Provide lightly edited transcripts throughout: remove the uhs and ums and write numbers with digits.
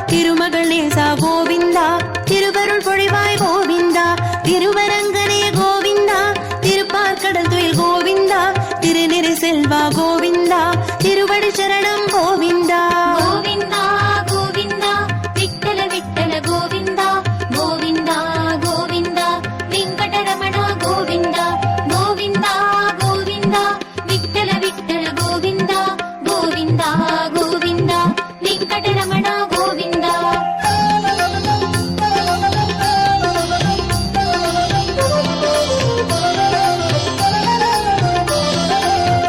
திருமகள் நேசா கோவிந்தா திருவருள் பொழிவாய் கோவிந்தா திருவரங்கனே கோவிந்தா திருப்பார்கடல் துயில் கோவிந்தா திருநிறை செல்வா கோவிந்தா திருவடி சரணம் கோவிந்தா கோவிந்தா கோவிந்தா விட்டல விட்டல கோவிந்தா கோவிந்தா கோவிந்தா வெங்கடரமணா கோவிந்தா கோவிந்தா கோவிந்தா விட்டல விட்டல கோவிந்தா கோவிந்தா கோவிந்தா வெங்கடரமணா கோவிந்தா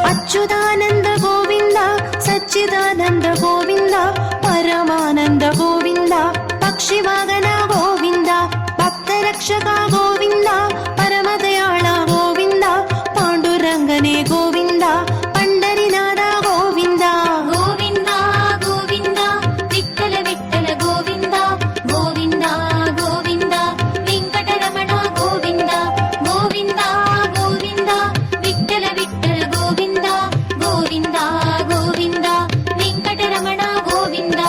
அச்சுதானந்த கோவிந்தா சச்சிதானந்த கோவிந்தா பரமானந்த கோவிந்தா பக்ஷிவாகனா கோவிந்தா பக்தரக்ஷகா கோவிந்தா பரமதயாளா கோவிந்தா பாண்டுரங்கனே கோவிந்தா பண்டரிநாதா கோவிந்தா கோவிந்தா கோவிந்தா விட்டல விட்டல கோவிந்தா கோவிந்தா கோவிந்தா வெங்கடரமணா கோவிந்தா கோவிந்தா கோவிந்தா விட்டல விட்டல கோவிந்தா கோவிந்தா கோவிந்தா வெங்கடரமணா கோவிந்தா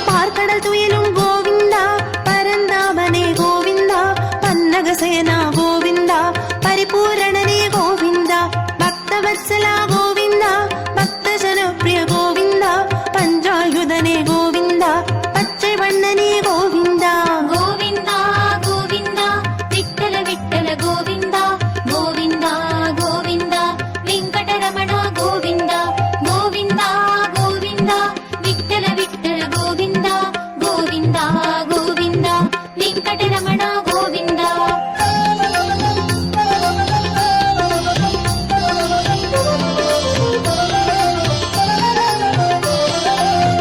பார்க்கடல் துயிலும் கோவிந்தா பரந்தாமனே கோவிந்தா பன்னகசேனா கோவிந்தா பரிபூரணனே கோவிந்தா பக்தவத்சலா கோவிந்தா பக்த ஜனப்பிரிய கோவிந்தா பஞ்சாயுதனே கோவிந்தா பச்சை வண்ணனே கோவிந்தா கோவிந்தா கோவிந்தா விட்டல விட்டல கோவிந்தா கோவிந்தா கோவிந்தா வெங்கடரமணா கோவிந்தா கோவிந்தா கோவிந்தா விட்டல விட்டல கோவிந்தா கோவிந்தா கோவிந்தா வெங்கடரமணா கோவிந்தா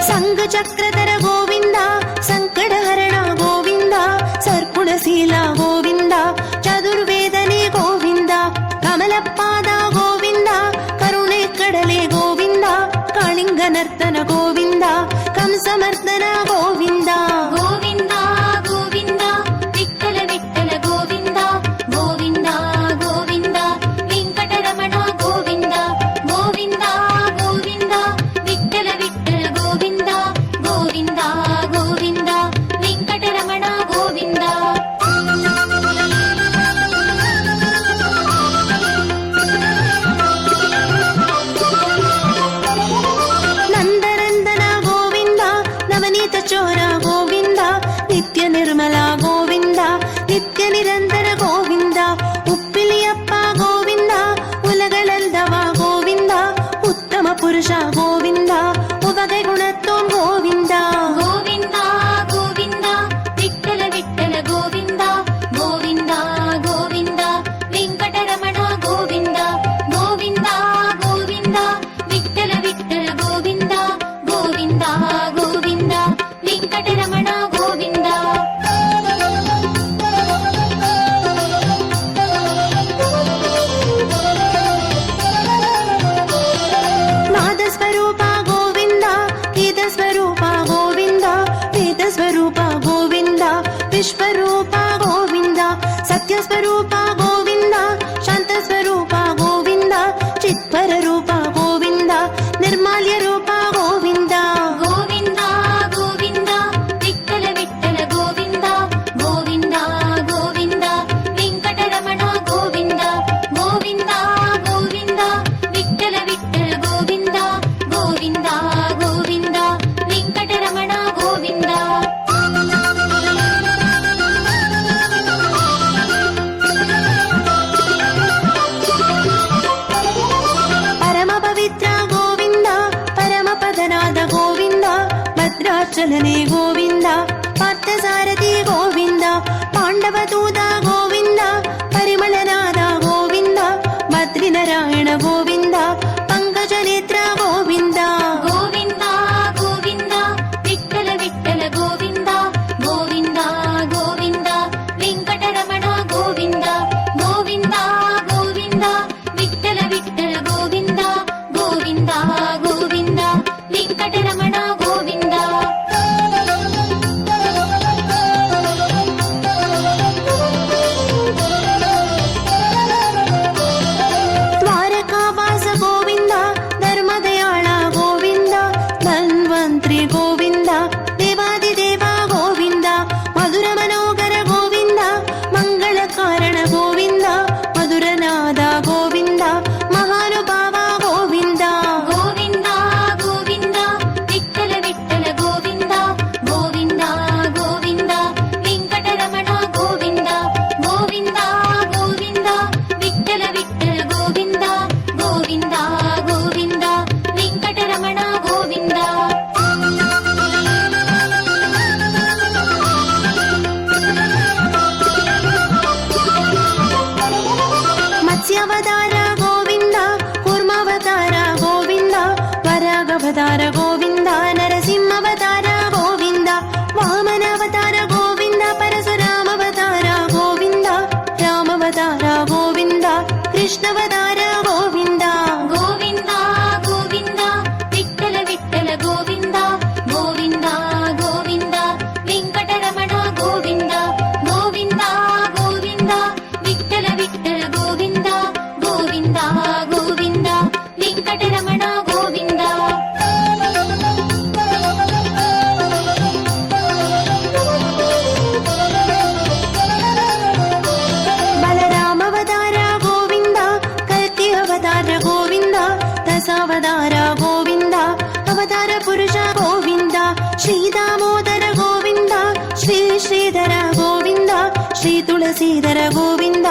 சங்க சக்கரதர கோவிந்தா சங்கடஹரணா கோவிந்தா சர்க்குணசீலா கோவிந்தா சதுர்வேதனே கோவிந்தா கமலப்பாதா கோவிந்தா கருணை கடலே கோவிந்தா காளிங்க நர்த்தன கோவிந்தா கம்சமர்த்தன கோவிந்தா கோவிந்தா கோவிந்தா விட்டல விட்டல கோவிந்தா கோவிந்தா கோவிந்தா வெங்கடரமணா கோவிந்தா கோவிந்தா கோவிந்தா விட்டல விட்டல கோவிந்தா கோவிந்தா கோவிந்தா வெங்கடரமணா கோவிந்தா நந்தரந்தன கோவிந்தா நவநீத சோர கோவிந்தா நித்ய நிர்மலா கோவிந்தா நித்ய நிரந்தர கோவிந்தா உப்பிலியப்பா கோவிந்தா உலகளந்தவா கோவிந்தா உத்தம புருஷா கோவிந்தா உவகை குணத்தோன் கோவிந்தா கோவிந்தா கோவிந்தா விட்டல விட்டல கோவிந்தா கோவிந்தா கோவிந்தா வெங்கடரமணா கோவிந்தா கோவிந்தா கோவிந்தா விட்டல விட்டல கோவிந்தா கோவிந்தா கோவிந்தா வெங்கடரமணா கோவிந்தா நாதஸ்வரூபா கோவிந்தா கீதஸ்வரூபா கோவிந்தா வேதஸ்வரூபா கோவிந்தா விஸ்வரூபா கோவிந்தா சத்யஸ்வரூபா கோவிந்தா சாந்தஸ்வரூபா கோவிந்தா சித்பரரூபா கோவிந்தா நிர்மால்ய ரூபா கோவிந்தா கோவிந்தா கோவிந்தா விட்டல விட்டல கோவிந்தா கோவிந்தா கோவிந்தா வெங்கடரமணா கோவிந்தா கோவிந்தா கோவிந்தா விட்டல விட்டல கோவிந்தா கோவிந்தா கோவிந்தா வெங்கடரமணா கோவிந்தா பரம பவித்ரா கோவிந்தா பரமபதநாத கோவிந்தா பத்ராச்சலனே கோவிந்தா பார்த்தசாரதி கோவிந்தா பாண்டவதூதா கோவிந்தா பரிமளநாதா கோவிந்தா பத்ரிநாராயண கோவிந்தா பங்கஜநேத்ர கோவிந்தா கோவிந்தா கோவிந்தா விட்டல விட்டல கோவிந்தா கோவிந்தா கோவிந்தா வெங்கடரமணா கோவிந்தா கோவிந்தா கோவிந்தா விட்டல விட்டல கோவிந்தா கோவிந்தா கோவிந்தா வெங்கடரமணா கோவிந்தா మత్స్యావతార గోవింద కూర్మావతార గోవింద వరాగవతార గోవింద నరసింహావతార గోవింద వామనావతార గోవింద పరశురామవతార గోవింద రామవతార గోవింద కృష్ణవతార గోవింద గోవింద గోవింద విఠల విఠల గోవింద గోవింద గోవింద వెంకటరమణ గోవింద గోవింద గోవింద విఠల విఠల గోవింద గోవింద గోవింద వెంకటరమణ గోవింద బలరామవతార గోవింద కల్కి అవతార గోవింద దశావతార గోవింద అవతార పురుష గోవింద శ్రీ దామోదర గోవింద శ్రీ శ్రీధర గోవింద శ్రీ తులసీధర గోవింద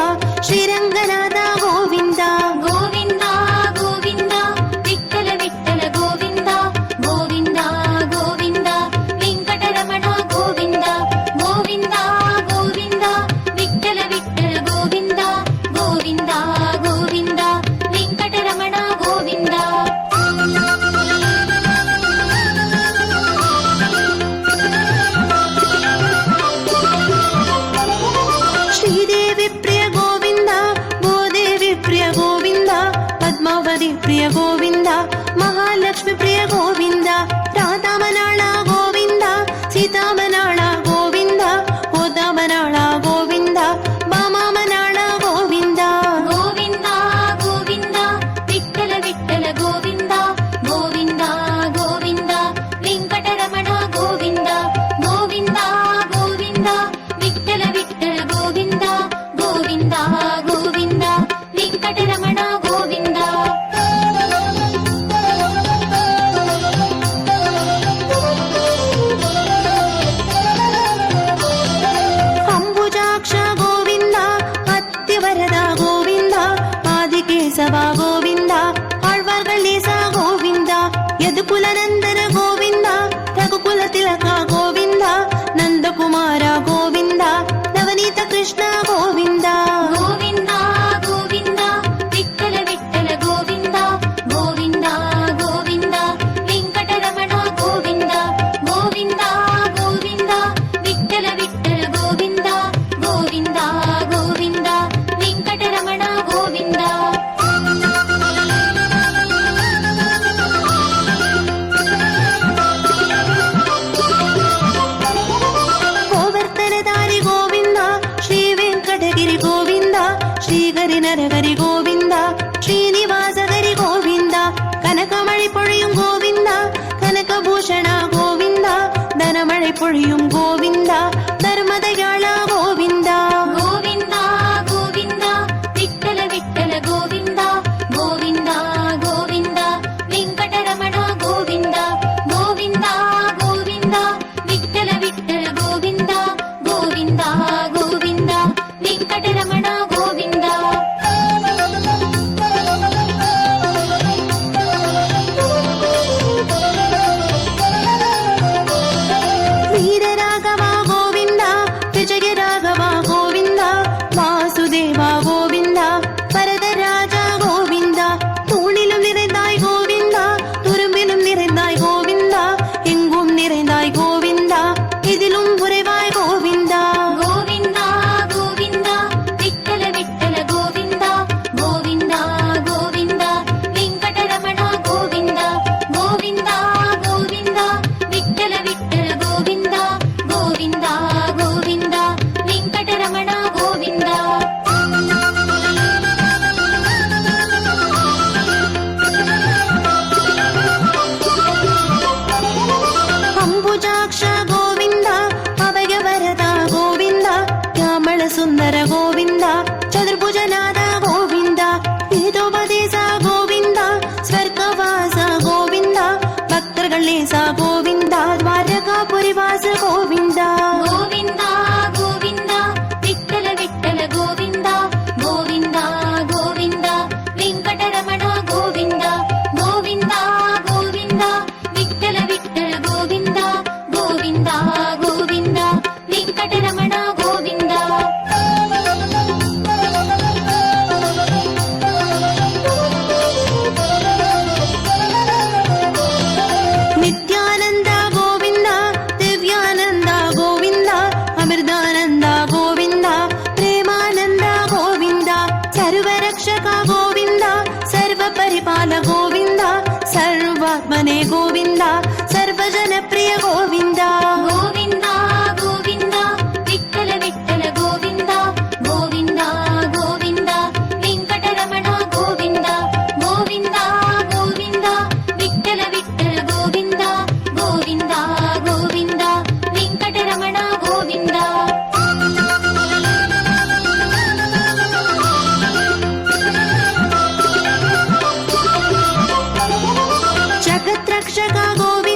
శ్రీరంగనాథ గోవింద గోవింద గోవింద విఠల విఠల గోవింద గోవింద గోవింద వెంకటరమణ గోవింద గోవింద గోవింద విఠల విఠల గోవింద గోవింద గోవింద వెంకటరమణ గోవింద శ్రీదేవి ప్రియ గోవింద భూదేవి ప్రియ గోవింద పద్మావతి ప్రియ గోవింద మహాలక్ష్మి ప్రియ గోవింద రాధామనాళ గోవింద సీతామనాళ గోవింద గోదామనాళ గోవింద బామామనాళ గోవింద గోవింద గోవింద విఠల విఠల గోవింద గోవింద గోవింద వెంకటరమణ గోవింద గోవింద గోవింద విఠల విఠల గోవింద గోవింద గోవింద వెంకటరమణ గోవింద అంబుజాక్ష గోవింద అత్తివరద గోవింద ఆదికేశవ గోవింద ఆళ్వార్గళీస గోవింద యదుకుల నందన గోవింద రఘుకుల తిలక గోవింద నందకుమార గోవింద నవనీత కృష్ణ గోవింద గోవింద గోవింద విఠల విఠల గోవింద గోవింద గోవింద వెంకటరమణ గోవింద గోవింద గోవింద విఠల విఠల గోవింద గోవింద గోవింద వెంకటరమణ గోవింద గోవర్ధనధారి గోవింద శ్రీ వెంకటగిరి గోవింద శ్రీగరి నరగరి గోవింద శ్రీనివాసగరి గోవింద కనకమళి పొழியும் గోవింద కనకభూషణ గోవింద ధనమళి పొழியும் గోవింద ధర్మదయాళ గోవింద గోవింద గోవింద విఠల విఠల గోవింద గోవింద గోవింద వెంకటరమణ గోవింద గోవింద గోవింద విఠల విఠల గోవింద గోవింద గోవింద వెంకటరమణ గోవింద వీరరాఘవ सर्वरक्षक गोविन्द सर्वपरिपाल गोविन्द सर्वात्मने गोविन्द सर्वजनप्रिय गोविन्द गोविन्द गोविन्द विठ्ठल विठ्ठल गोविन्द गोविन्द गोविन्द वेङ्कटरमण गोविन्द गोविन्द गोविन्द विठ्ठल विठ्ठल गोविन्द गोविन्द गोविन्द वेङ्कटरमण गोविन्द जगत्रक्षक गोविन्द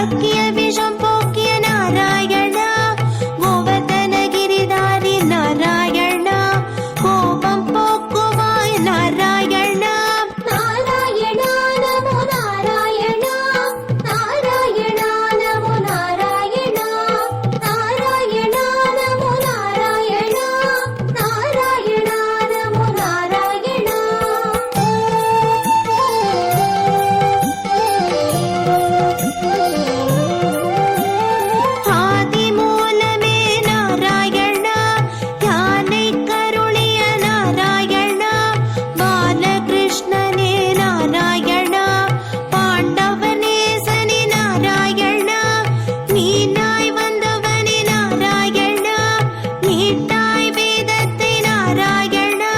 கக்கிய விஷம் போக்கிய நாராயணா, கோவர்தன கிரிதாரி நாராயணா, கோபம் போக்குவாய் நாராயணா. நாராயணா நமோ நாராயணா, நாராயணா நமோ நாராயணா, நாராயணா நமோ நாராயணா, நாராயணா நமோ நாராயணா. ஆதி மூலமே நாராயணா, யானை கருளிய நாராயணா, பாலகிருஷ்ணனே நாராயணா, பாண்டவநேசனே நாராயணா, மீனாய் வந்தவனே நாராயணா, நீட்டாய் வேதத்தை நாராயணா,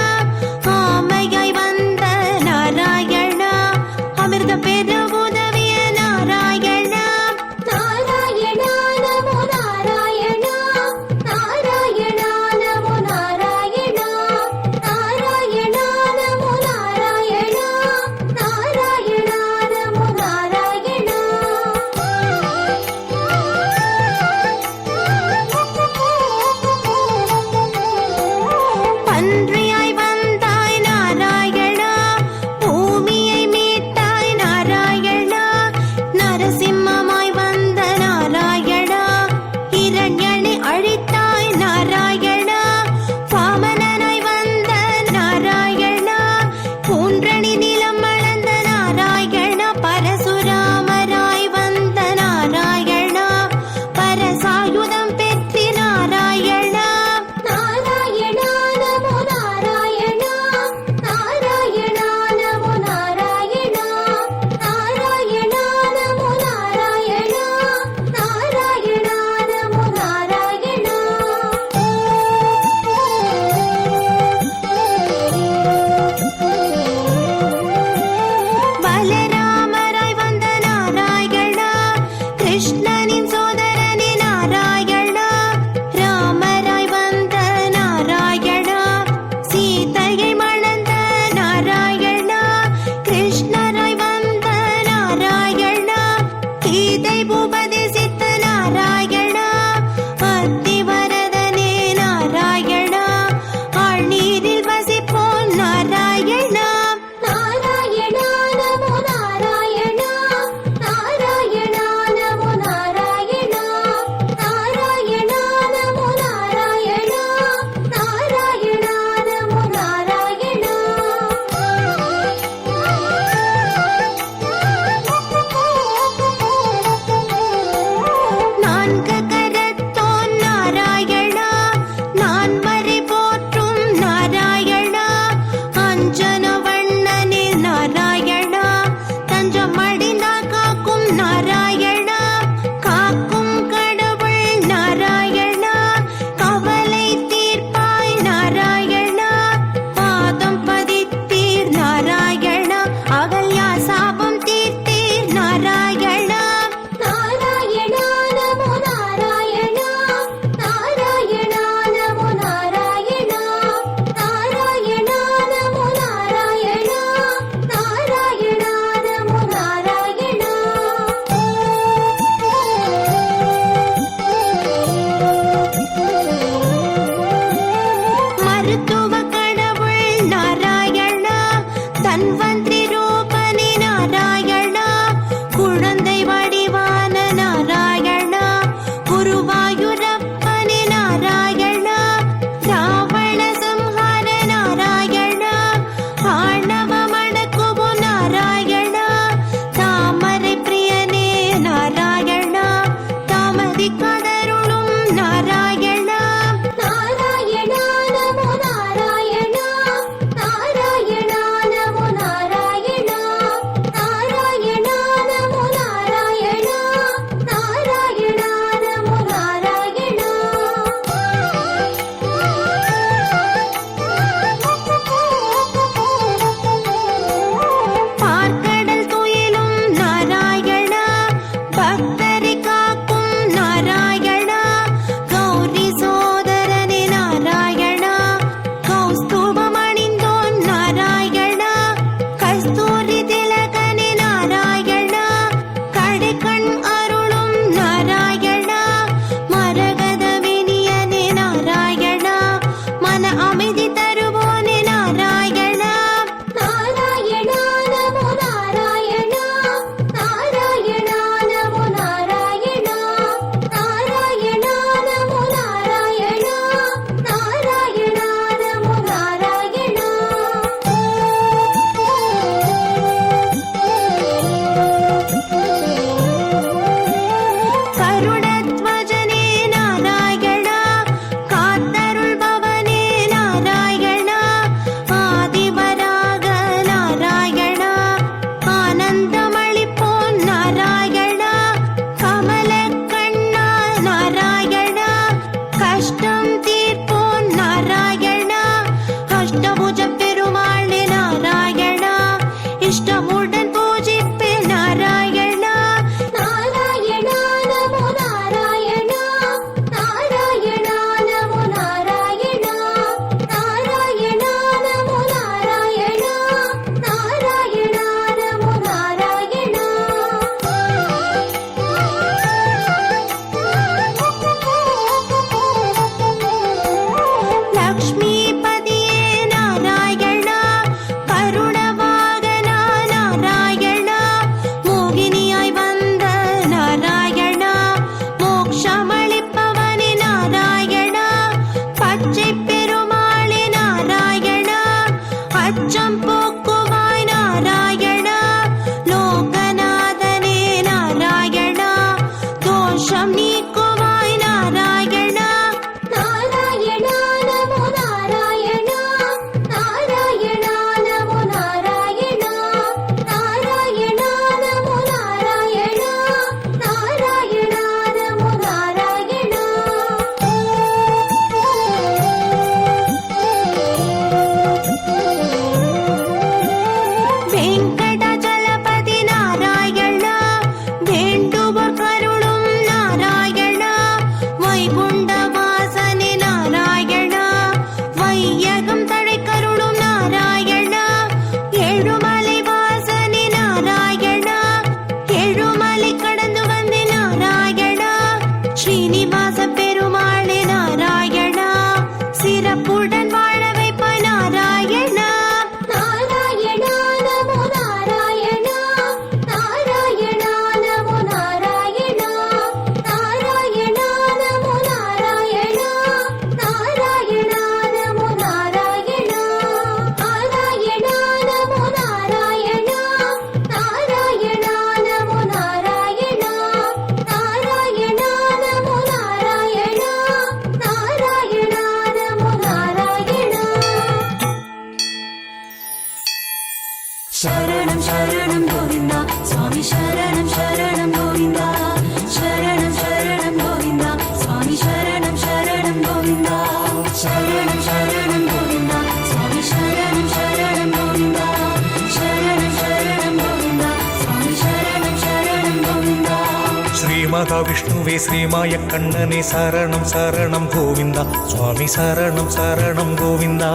ஆமையாய் வந்த நாராயணா, அமிர்த பெற உதவிய நாராயணா. நாராயணா நமோ நாராயணா, நாராயணா நமோ நாராயணா, நாராயணா நமோ நாராயணா, நாராயணா நமோ நாராயணா. பன்றியாய் வந்தாய் நாராயணா, பூமியை மீட்டாய் நாராயணா, நரசிம்மமாய் வந்த நாராயணா, இரண்யனை அழித்தாய் நாராயணா, வாமனனாய் வந்த நாராயணா, பூன்றணி நிலம் அளந்த நாராயணா, பரசுராமராய் வந்த நாராயணா, பரசாயுதம் பெற்றி நாராயணா. நாராயணா நமோ நாராயணா, நாராயணா நமோ நாராயணா, நாராயணா நமோ நாராயணா, நாராயணா நமோ நாராயணா. பலராமராய் வந்த நாராயணா, கிருஷ்ணனின் சோதரனே நாராயணா, ராமராய் வந்த நாராயணா, சீதையை மணந்த நாராயணா, கிருஷ்ணராய் வந்த நாராயணா, கீதை உபதேசித்த நாராயணா, அத்திவரதனே நாராயணா, ஆழ்நீரில் வசிப்போன் நாராயணா. நாராயணா நமோ நாராயணா, நாராயணா நமோ நாராயணா, நாராயணா நமோ நாராயணா, நாராயணா நமோ நாராயணா. நான்கு கரத்தோன் நாராயணா, நான்மறை போற்றும் நாராயணா, அஞ்சன வண்ணனே நாராயணா, தஞ்சம் அடைந்தால் காக்கும் நாராயணா, காக்கும் கடவுள் நாராயணா, கவலை தீர்ப்பாய் நாராயணா, பாதம் பதித்தீர் நாராயணா, அகல்யா சாபம் தீர்த்தீர் நாராயணா. நாராயணா நமோ நாராயணா, நாராயணா நமோ நாராயணா, நாராயணா நமோ நாராயணா, நாராயணா நமோ நாராயணா. மருத்துவ கடவுள் நாராயணா, தன்வந்திரி ரூபனே நாராயணா, குழந்தை வடிவான நாராயணா, குருவாயூரப்பனே நாராயணா, ராவண சம்ஹார நாராயணா, ஆணவம் அடக்குவோம் நாராயணா, தாமரை பிரியனே நாராயணா, தாமதிக்காதருளும் நாராயணா. நாராயணா நமோ நாராயணா, நாராயணா நமோ நாராயணா, நாராயணா நமோ நாராயணா, நாராயணா நமோ நாராயணா. பார்க்கடல் துயிலும் நாராயணா, பக்தரை காக்கும் நாராயணா, கௌரி சோதரனே நாராயணா, கௌஸ்துபம் அணிந்தோன் நாராயணா, கஸ்தூரி திலகனே நாராயணா, கடைக்கண் அருளும் ஸ்ரீ மகாவிஷ்ணுவே ஸ்ரீமாய கண்ணனே சரணம் சரணம் கோவிந்தா சுவாமி சரணம் சரணம் கோவிந்தா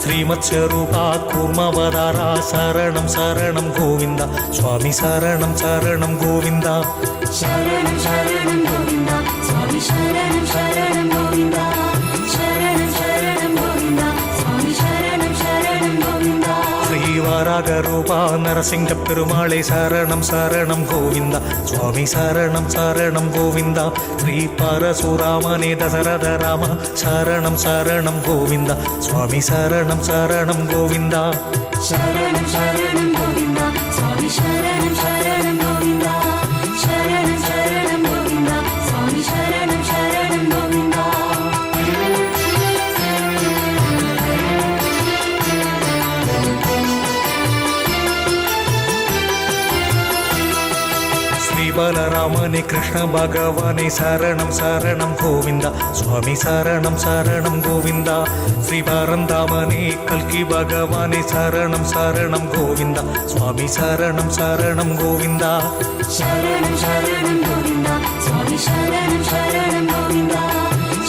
ஸ்ரீமத்ஸ்வரூபா கூர்மவதாரா சரணம் சரணம் கோவிந்தா சுவாமி சரணம் சரணம் கோவிந்தா சரணம் சரணம் கோவிந்தா சுவாமி சரணம் சரணம் கோவிந்தா சரணம் சரணம் கோவிந்தா சுவாமி சரணம் சரணம் கோவிந்தா ஸ்ரீவராக ரூபா நரசிங்க பெருமாளே சரணம் சரணம் கோவிந்தா சுவாமி சரணம் சரணம் கோவிந்தா ஸ்ரீ பரசுராமனே தசரத ராம சரணம் சரணம் கோவிந்தா சுவாமி சரணம் சரணம் கோவிந்தா சரணம் சரணம் கோவிந்தா சுவாமி சரணம் சரணம் கோவிந்தா சரணம் சரணம் கோவிந்தா சுவாமி சரணம் சரணம் கோவிந்தா பலராமனே கிருஷ்ண பகவானே சரணம் சரணம் கோவிந்தா சுவாமி சரணம் சரணம் கோவிந்தா ஸ்ரீ பரந்தாமனே கல்கி பகவானே சரணம் சரணம் கோவிந்தா சுவாமி சரணம் சரணம் கோவிந்தா சரணம் சரணம் கோவிந்தா சுவாமி சரணம் சரணம் கோவிந்தா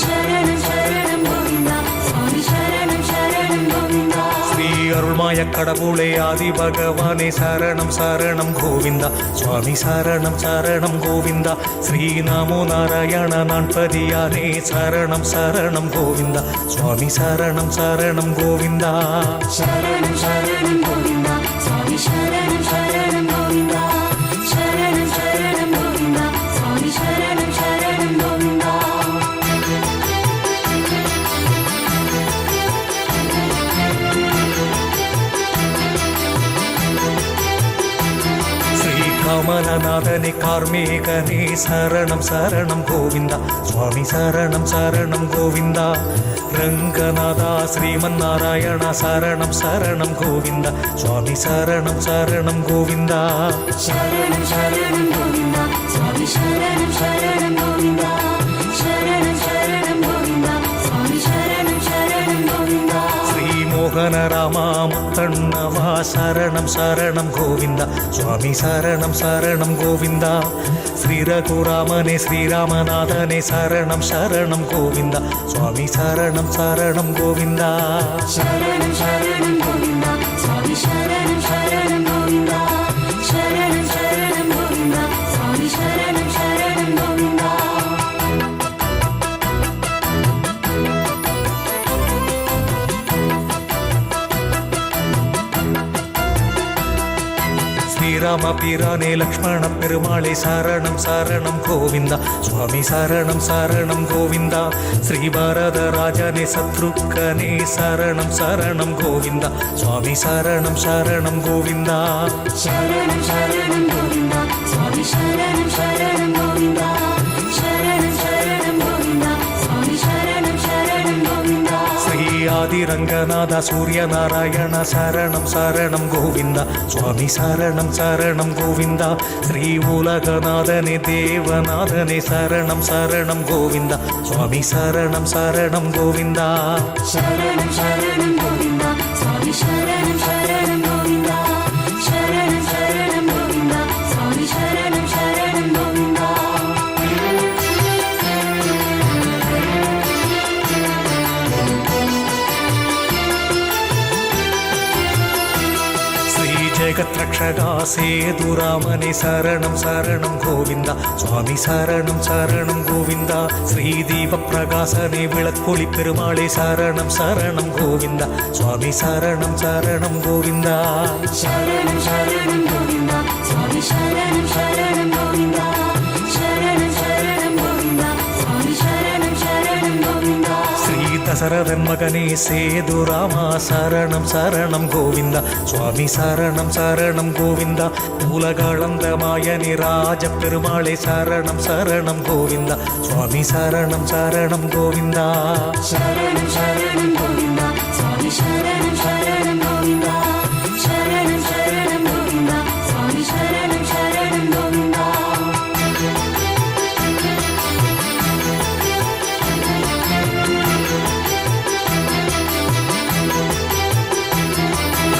சரணம் சரணம் கோவிந்தா சுவாமி சரணம் சரணம் கோவிந்தா ஸ்ரீ அருள்மாய கடவுளே ஆதி பகவானே சரணம் சரணம் கோவிந்தா சுவாமி சரணம் சரணம் கோவிந்தா ஸ்ரீ நமோ நாராயண நான்பதியாரே சரணம் சரணம் கோவிந்தா சுவாமி சரணம் சரணம் கோவிந்தா சரணம் சரணம் கோவிந்தா சுவாமி சரணம் சரணம் கோவிந்தா சரணம் சரணம் கோவிந்தா சுவாமி சரணம் சரணம் கோவிந்தா கமலநாதனே கார்மேகனே சரணம் சரணம் கோவிந்தா சுவாமி சரணம் சரணம் கோவிந்தா ரங்கநாதா ஸ்ரீமன் நாராயணா சரணம் சரணம் கோவிந்தா சுவாமி சரணம் சரணம் கோவிந்தா சரணம் சரணம் கோவிந்தா சுவாமி சரணம் சரணம் கோவிந்தா சரணம் சரணம் கோவிந்தா சுவாமி சரணம் சரணம் கோவிந்தா ஸ்ரீ மோகன ராமா முத்தண்ணவா சரணம் சரணம் கோவிந்தா சுவாமி சரணம் சரணம் கோவிந்தா ஸ்ரீ ரகுராமனே ஸ்ரீராமநாதனே சரணம் சரணம் கோவிந்தா சுவாமி சரணம் சரணம் கோவிந்தா சரணம் சரணம் கோவிந்தா சுவாமி சரணம் சரணம் கோவிந்தா சரணம் சரணம் கோவிந்தா சுவாமி சரணம் சரணம் கோவிந்தா ஸ்ரீராம பிரானே லக்ஷ்மண பெருமாளே சரணம் சரணம் கோவிந்தா சுவாமி சரணம் சரணம் கோவிந்தா ஸ்ரீ பாரத ராஜனே சத்ருக்கனே சரணம் சரணம் கோவிந்தா சுவாமி சரணம் சரணம் கோவிந்தா சரணம் சரணம் கோவிந்தா சுவாமி சரணம் சரணம் கோவிந்தா சரணம் சரணம் கோவிந்தா சுவாமி சரணம் சரணம் கோவிந்தா ஸ்ரீ ஆதிரங்கநாத சூரிய நாராயண சரணம் சரணம் கோவிந்தா சுவாமி சரணம் சரணம் கோவிந்தா ஸ்ரீ உலகநாதனே தேவநாதனே சரணம் சரணம் கோவிந்தா சுவாமி சரணம் சரணம் கோவிந்தா சரணம் சரணம் கோவிந்தா சுவாமி சரணம் சரணம் கோவிந்தா சரணம் சரணம் கோவிந்தா சுவாமி சரணம் சரணம் கோவிந்தா ஜெகத்ரக்ஷகா சேதுராமனே சரணம் சரணம் கோவிந்தா சுவாமி சரணம் சரணம் கோவிந்தா ஸ்ரீ தீப பிரகாசனே விளக்கொளி பெருமாளே சரணம் சரணம் கோவிந்தா சுவாமி சரணம் சரணம் கோவிந்தா சரணம் சரணம் கோவிந்தா சுவாமி சரணம் சரணம் கோவிந்தா சரணம் சரணம் கோவிந்தா சுவாமி சரணம் சரணம் கோவிந்தா ஸ்ரீ தசரதன் மகனே சேதுராமா சரணம் சரணம் கோவிந்தா சுவாமி சரணம் சரணம் கோவிந்தா உலகளந்த மாயனி ராஜ பெருமாளே சரணம் சரணம் கோவிந்தா சுவாமி சரணம் சரணம் கோவிந்தா சரணம் சரணம் கோவிந்தா சுவாமி சரணம் சரணம் கோவிந்தா சரணம் சரணம் கோவிந்தா சுவாமி சரணம் சரணம் கோவிந்தா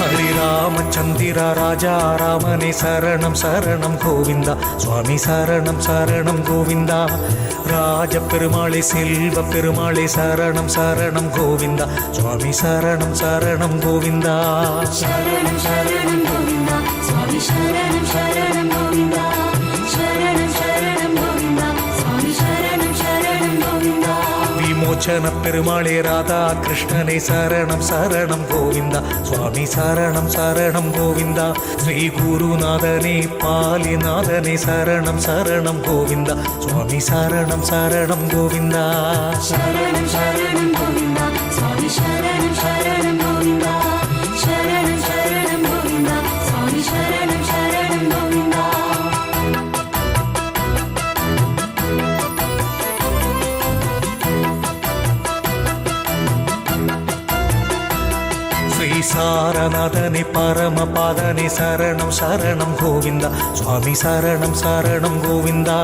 ஹரிராமச்சந்திர வீரராஜா ராமனே சரணம் சரணம் கோவிந்தா சுவாமி சரணம் சரணம் கோவிந்தா ராஜ பெருமாளே செல்வ பெருமாளே சரணம் சரணம் கோவிந்தா சுவாமி சரணம் சரணம் கோவிந்தா சரணம் சரணம் கோவிந்தா சுவாமி சரணம் சரணம் கோவிந்தா சரணம் சரணம் கோவிந்தா சுவாமி சரணம் சரணம் கோவிந்தா விமோச்சன பெருமாளே ராதா கிருஷ்ணனே சரணம் சரணம் கோவிந்தா சுவாமி சரணம் சரணம் கோவிந்தா ஸ்ரீ குருநாதனே பாலிநாதனே சரணம் சரணம் கோவிந்தா சுவாமி சரணம் சரணம் கோவிந்தா சரணம் சரணம் கோவிந்தா சுவாமி சரணம் சரணம் கோவிந்தா சரணம் சரணம் கோவிந்தா சுவாமி சரணம் சரணம் கோவிந்தா ஸ்ரீ சாரநாதனே பரமபாதனே சரணம் சரணம் கோவிந்தா சுவாமி சரணம் சரணம் கோவிந்தா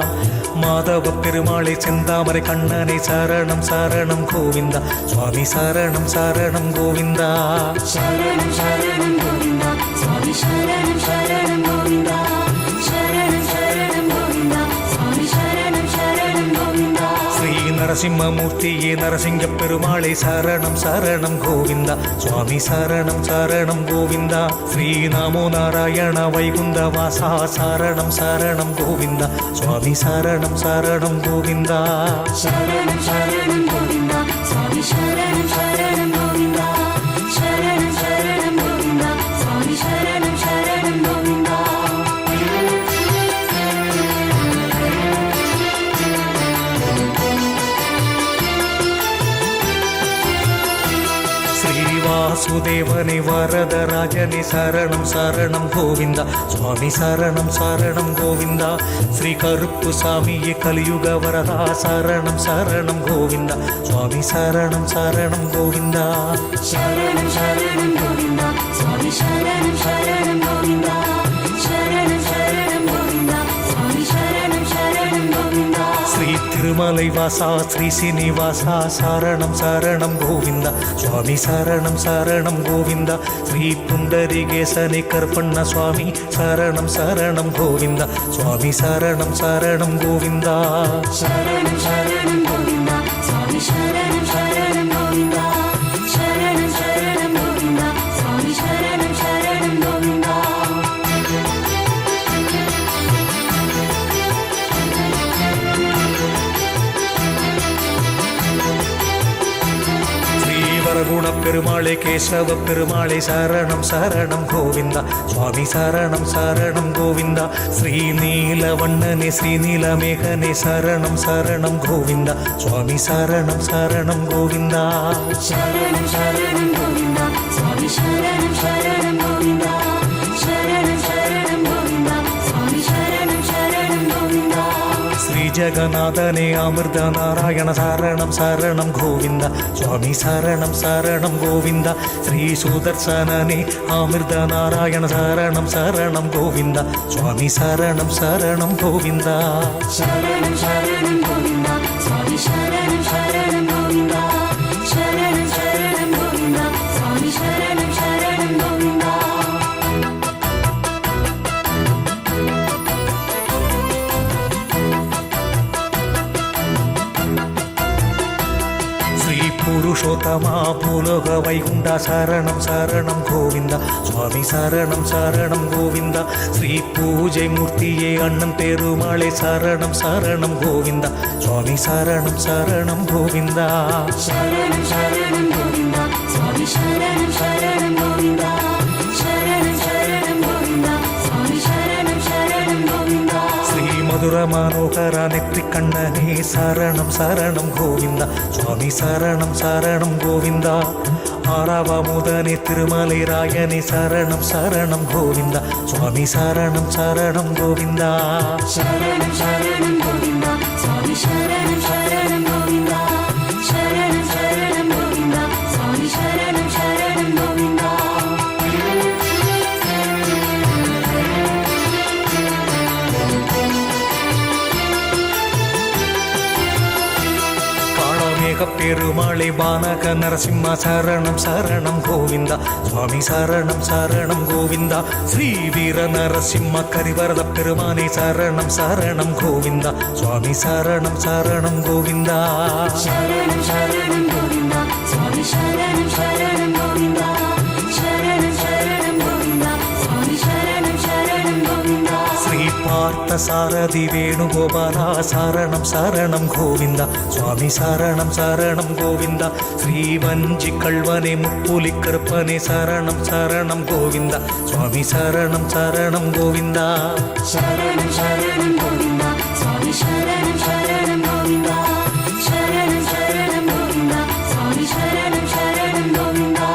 மாதவ பெருமாளே செந்தாமரை கண்ணனே சரணம் சரணம் கோவிந்தா சுவாமி சரணம் சரணம் கோவிந்தா சரணம் சரணம் கோவிந்தா சுவாமி சரணம் சரணம் கோவிந்தா சரணம் சரணம் கோவிந்தா சுவாமி சரணம் சரணம் கோவிந்தா ஸ்ரீ நரசிம்மமூர்த்தியே நரசிங்க பெருமாளே சரணம் சரணம் கோவிந்தா சுவாமி சரணம் சரணம் கோவிந்தா ஸ்ரீ நமோ நாராயண வைகுந்த வாசா சரணம் சரணம் கோவிந்தா சுவாமி சரணம் சரணம் கோவிந்தா சரணம் சரணம் கோவிந்தா சுவாமி சரணம் சரணம் கோவிந்தா சரணம் சரணம் கோவிந்தா சுவாமி சரணம் சரணம் கோவிந்தா வாசுதேவனே வரதராஜனே சரணம் சரணம் கோவிந்தா சுவாமி சரணம் சரணம் கோவிந்தா ஸ்ரீ கருப்பு சாமியே கலியுக வரதா சரணம் சரணம் கோவிந்தா சுவாமி சரணம் சரணம் கோவிந்தா சரணம் சரணம் கோவிந்தா சுவாமி சரணம் சரணம் கோவிந்தா சரணம் சரணம் கோவிந்தா சுவாமி சரணம் சரணம் கோவிந்தா ஸ்ரீ திருமலை வாசா ஸ்ரீ சீனிவாசா சரணம் சரணம் கோவிந்தா சுவாமி சரணம் சரணம் கோவிந்தா ஸ்ரீ புண்டரிகேசனே கற்பண்ண சுவாமி சரணம் சரணம் கோவிந்தா சுவாமி சரணம் சரணம் கோவிந்தா சரணம் சரணம் கோவிந்தா சுவாமி சரணம் சரணம் கோவிந்தா சரணம் சரணம் கோவிந்தா சுவாமி சரணம் சரணம் கோவிந்தா ஸ்ரீவரகுண பெருமாளே கேசவ பெருமாளே சரணம் சரணம் கோவிந்தா சுவாமி சரணம் சரணம் கோவிந்தா ஸ்ரீ நீலவண்ணனே ஸ்ரீ நீலமேகனே சரணம் சரணம் கோவிந்தா சுவாமி சரணம் சரணம் கோவிந்தா சரணம் சரணம் கோவிந்தா சுவாமி சரணம் சரணம் கோவிந்தா சரணம் சரணம் கோவிந்தா சுவாமி சரணம் சரணம் கோவிந்தா ஸ்ரீ ஜெகநாதனே அமிர்த நாராயண சரணம் சரணம் கோவிந்தா சுவாமி சரணம் சரணம் கோவிந்தா ஸ்ரீ சுதர்சனனே அமிர்த நாராயண சரணம் சரணம் கோவிந்தா சுவாமி சரணம் சரணம் கோவிந்தா சரணம் சரணம் கோவிந்தா சுவாமி சரணம் சரணம் கோவிந்தா சரணம் சரணம் கோவிந்தா சுவாமி சரணம் சரணம் கோவிந்தா ஸ்ரீ புருஷோத்தமா பூலோக வைகுண்டா சரணம் சரணம் கோவிந்தா சுவாமி சரணம் சரணம் கோவிந்தா ஸ்ரீ பூஜை மூர்த்தியே அண்ணன் பெருமாளே சரணம் சரணம் கோவிந்தா சுவாமி சரணம் சரணம் கோவிந்தா சரணம் சரணம் கோவிந்தா சுவாமி சரணம் சரணம் கோவிந்தா சரணம் சரணம் கோவிந்தா சுவாமி சரணம் சரணம் கோவிந்தா ஸ்ரீ மதுர மனோகர நெற்றி கண்ணனே சரணம் சரணம் கோவிந்தா சுவாமி சரணம் சரணம் கோவிந்தா ஆறாவமுதனே திருமலை ராயனே சரணம் சரணம் கோவிந்தா சுவாமி சரணம் சரணம் கோவிந்தா சரணம் சரணம் கோவிந்தா சுவாமி சரணம் சரணம் கோவிந்தா சரணம் சரணம் கோவிந்தா சுவாமி சரணம் சரணம் கோவிந்தா கார்மேக பெருமாளே பானக நரசிம்ம சரணம் சரணம் கோவிந்தா சுவாமி சரணம் சரணம் கோவிந்தா ஸ்ரீ வீர நரசிம்ம கரிவரத பெருமானே சரணம் சரணம் கோவிந்தா சுவாமி சரணம் சரணம் கோவிந்தா சரணம் சரணம் கோவிந்தா சுவாமி சரணம் சரணம் கோவிந்தா சரணம் சரணம் கோவிந்தா சுவாமி சரணம் சரணம் கோவிந்தா ஸ்ரீ பார்த்த சாரதி வேணுகோபாலா சரணம் சரணம் கோவிந்தா சுவாமி சரணம் சரணம் கோவிந்தா ஸ்ரீ வஞ்சி கல்வனே முப்புலி கருப்பனே சரணம் சரணம் கோவிந்தா சுவாமி சரணம் சரணம் கோவிந்தா சரணம் சரணம் கோவிந்தா சுவாமி சரணம் சரணம் கோவிந்தா சரணம் சரணம் கோவிந்தா சுவாமி சரணம் சரணம் கோவிந்தா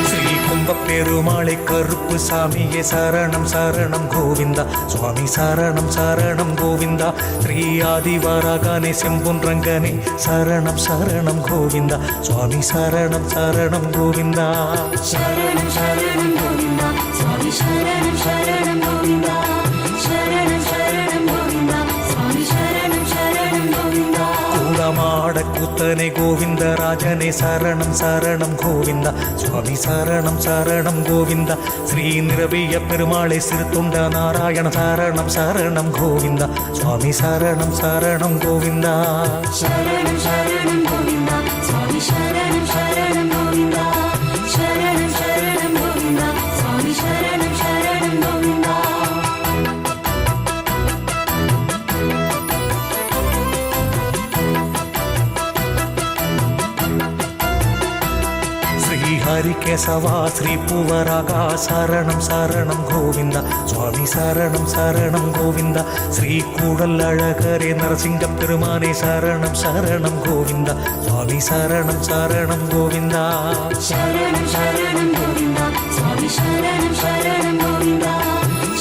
ஸ்ரீ கும்ப பெருமாளை கருப்பு சாமியே சரணம் சரணம் கோவிந்தா சுவாமி சரணம் சரணம் கோவிந்தா ஸ்ரீ ஆதிவாராகனே செம்பொன் ரங்கனே சரணம் சரணம் கோவிந்தா சுவாமி சரணம் சரணம் கோவிந்தா சரணம் சரணம் கோவிந்தா சுவாமி சரணம் சரணம் கோவிந்தா சரணம் சரணம் கோவிந்தா சுவாமி சரணம் சரணம் கோவிந்தா கூடமாட கூத்தனே கோவிந்த ராஜனே சரணம் சரணம் கோவிந்தா சுவாமி சரணம் சரணம் கோவிந்தா ஸ்ரீ நிரவிய பெருமாளை சிறுத்தொண்ட நாராயண சரணம் சரணம் கோவிந்தா சுவாமி சரணம் சரணம் கோவிந்தா சரணம் சரணம் கோவிந்தா சுவாமி சரணம் சரணம் கோவிந்தா சரணம் சரணம் கோவிந்தா சுவாமி சரணம் சரணம் கோவிந்தா ஸ்ரீ ஹரிகேசவா ஸ்ரீ பூவராகா சரணம் சரணம் கோவிந்தா சுவாமி சரணம் சரணம் கோவிந்தா ஸ்ரீ கூடல் அழகரே நரசிங்க பெருமானே சரணம் சரணம் கோவிந்தா சுவாமி சரணம் சரணம் கோவிந்தா சரணம் சரணம் கோவிந்தா சுவாமி சரணம் சரணம் கோவிந்தா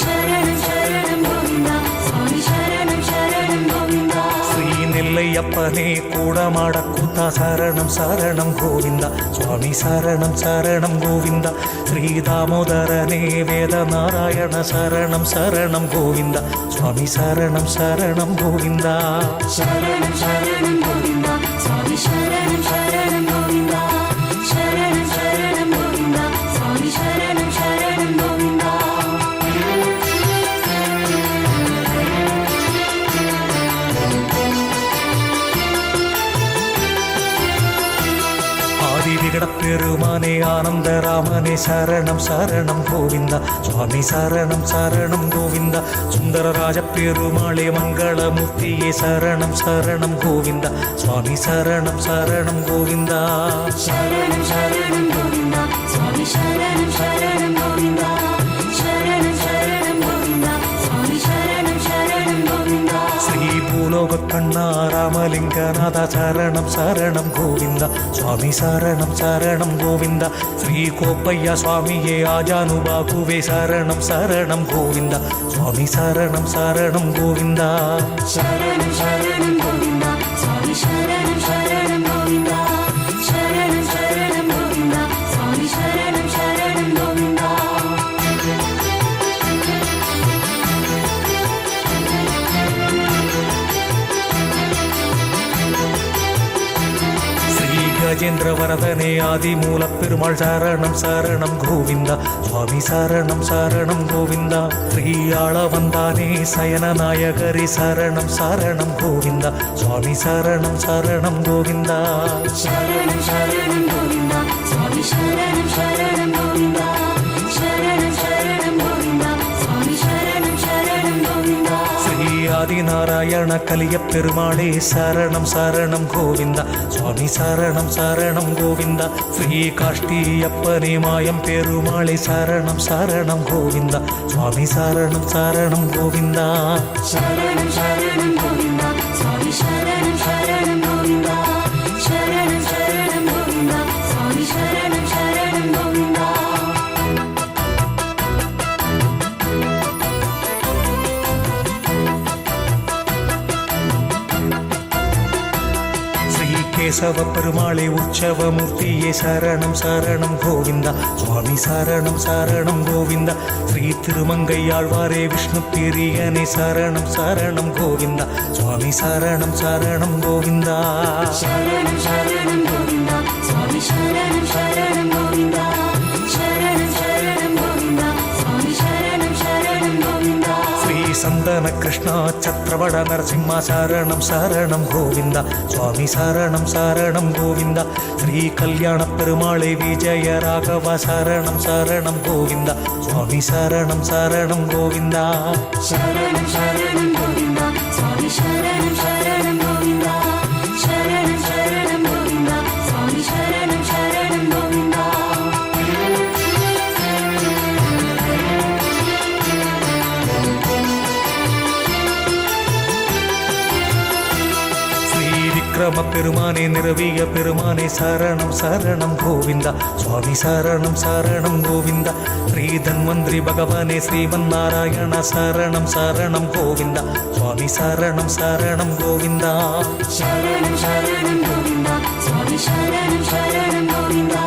சரணம் சரணம் கோவிந்தா சுவாமி சரணம் சரணம் கோவிந்தா ஸ்ரீ நெல்லையப்பனே கூடமாட கூத்தா சரணம் சரணம் கோவிந்தா சுவாமி சரணம் சரணம் கோவிந்தா ஸ்ரீ தாமோதரனே வேத நாராயண சரணம் சரணம் கோவிந்தா சுவாமி சரணம் சரணம் கோவிந்தா சரணம் சரணம் கோவிந்தா சுவாமி சரணம் சரணம் கோவிந்தா சரணம் சரணம் கோவிந்தா சுவாமி சரணம் சரணம் கோவிந்தா ஆதி விகட பெருமானே ஆனந்தராமனே சரணம் சரணம் கோவிந்தா சுவாமி சரணம் சரணம் கோவிந்தா சுந்தரராஜ பெருமாளே மங்களமூர்த்தியே சரணம் சரணம் கோவிந்தா சுவாமி சரணம் சரணம் கோவிந்தா சரணம் சரணம் கோவிந்தா சுவாமி சரணம் சரணம் கோவிந்தா சரணம் சரணம் கோவிந்தா சுவாமி சரணம் சரணம் கோவிந்தா ஸ்ரீ பூலோக கண்ணா ராமலிங்கநாத சரணம் சரணம் கோவிந்தா சுவாமி சரணம் சரணம் கோவிந்தா ஸ்ரீ கோப்பையா சுவாமியே ஆஜானுபாகுவே சரணம் சரணம் கோவிந்தா சுவாமி சரணம் சரணம் கோவிந்தா சரணம் சரணம் கோவிந்தா சுவாமி சரணம் சரணம் கோவிந்தா சரணம் சரணம் கோவிந்தா சுவாமி சரணம் சரணம் கோவிந்தா ஸ்ரீ கஜேந்திர வரதனே ஆதிமூல பெருமாள் சரணம் சரணம் கோவிந்தா சுவாமி சரணம் சரணம் கோவிந்தா ஸ்ரீ ஆளவந்தானே சயன நாயகரி சரணம் சரணம் கோவிந்தா சுவாமி சரணம் சரணம் கோவிந்தா சரணம் சரணம் கோவிந்தா சுவாமி சரணம் சரணம் கோவிந்தா சரணம் சரணம் கோவிந்தா சுவாமி சரணம் சரணம் கோவிந்தா ஸ்ரீ ஆதிநாராயண கலிய பெருமாளே சரணம் சரணம் கோவிந்தா சுவாமி சரணம் சரணம் கோவிந்தா ஸ்ரீ காஷ்டியப்பனே மாயம் பெருமாளே சரணம் சரணம் கோவிந்தா சுவாமி சரணம் சரணம் கோவிந்தா சரணம் சரணம் கோவிந்தா சுவாமி சரணம் சரணம் கோவிந்தா சரணம் சரணம் கோவிந்தா சுவாமி சரணம் சரணம் கோவிந்தா கேசவ பெருமாளே உற்சவமூர்த்தியே சரணம் சரணம் கோவிந்தா சுவாமி சரணம் சரணம் கோவிந்தா ஸ்ரீ திருமங்கையாழ்வாரே விஷ்ணு பிரியனே சரணம் சரணம் கோவிந்தா சுவாமி சரணம் சரணம் கோவிந்தா சரணம் சரணம் கோவிந்தா சுவாமி சரணம் சரணம் கோவிந்தா சரணம் சரணம் கோவிந்தா சுவாமி சரணம் சரணம் கோவிந்தா ஸ்ரீ சந்தன கிருஷ்ணா சத்ரவட நரசிம்மா சரணம் சரணம் கோவிந்தா சுவாமி சரணம் சரணம் கோவிந்தா ஸ்ரீ கல்யாண பெருமாளே விஜய ராகவ சரணம் சரணம் கோவிந்தா சுவாமி சரணம் சரணம் கோவிந்தா சரணம் சரணம் கோவிந்தா சுவாமி சரணம் சரணம் கோவிந்தா சரணம் சரணம் கோவிந்தா சுவாமி சரணம் சரணம் கோவிந்தா விக்ரம பெருமானே நிரவிய பெருமானே சரணம் சரணம் கோவிந்தா சுவாமி சரணம் சரணம் கோவிந்தா ஸ்ரீ தன்வந்திரி பகவானே ஸ்ரீமன் நாராயண சரணம் சரணம் கோவிந்தா சுவாமி சரணம் சரணம் கோவிந்தா சரணம் சரணம் கோவிந்தா சுவாமி சரணம் சரணம் கோவிந்தா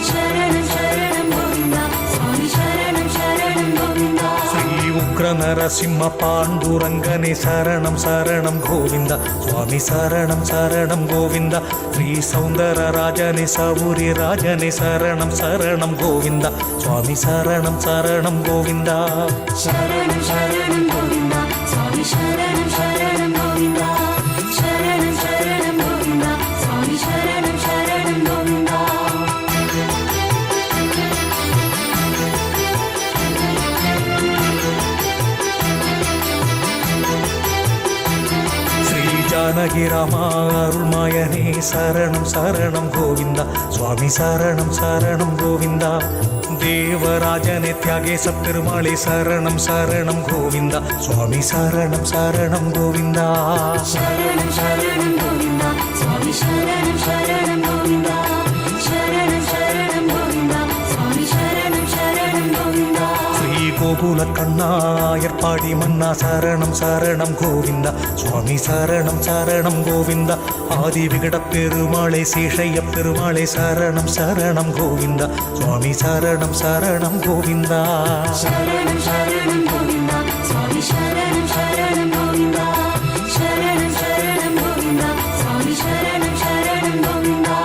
சரணம் சரணம் கோவிந்தா சுவாமி சரணம் சரணம் கோவிந்தா ஸ்ரீ உக்ர நரசிம்ம பாண்டுரங்கனே சரணம் சரணம் கோவிந்தா சுவாமி சரணம் சரணம் கோவிந்தா ஸ்ரீ சௌந்தர ராஜனே சௌரி ராஜனே சரணம் சரணம் கோவிந்தா சுவாமி சரணம் சரணம் கோவிந்தா சரணம் சரணம் கோவிந்தா சுவாமி சரணம் சரணம் கோவிந்தா சரணம் சரணம் கோவிந்தா சுவாமி சரணம் சரணம் கோவிந்தா ஸ்ரீ ஜானகி ராமா அருள்மாயனே சரணம் சரணம் கோவிந்தா சுவாமி சரணம் சரணம் கோவிந்தா தேவராஜனே தியாகேச பெருமாளே சரணம் சரணம் கோவிந்தா சுவாமி சரணம் சரணம் கோவிந்தா சரணம் சரணம் கோவிந்தா சுவாமி சரணம் சரணம் கோவிந்தா சரணம் சரணம் கோவிந்தா சுவாமி சரணம் சரணம் கோவிந்தா ஸ்ரீ கோகுல கண்ணா ஏற்பாடி மன்னா சரணம் சரணம் கோவிந்தா சுவாமி சரணம் சரணம் கோவிந்தா ஆதி விகட பெருமாளே சேஷைய பெருமாளே சரணம் சரணம் கோவிந்தா சுவாமி சரணம் சரணம் கோவிந்தா சரணம் சரணம் கோவிந்தா சுவாமி சரணம் சரணம் கோவிந்தா சரணம் சரணம் கோவிந்தா சுவாமி சரணம் சரணம் கோவிந்தா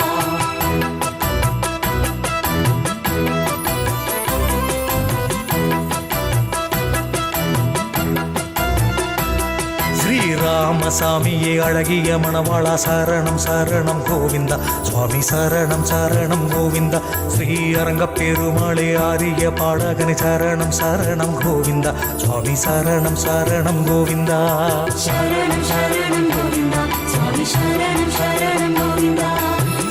ஸ்ரீராமசாமியே அழகிய மணவாளா சரணம் சரணம் கோவிந்தா சுவாமி சரணம் சரணம் கோவிந்தா ஸ்ரீ அரங்க பெருமாளே ஆரிய பாடகனே சரணம் சரணம் கோவிந்தா சுவாமி சரணம் சரணம் கோவிந்தா சரணம் சரணம் கோவிந்தா சுவாமி சரணம் சரணம் கோவிந்தா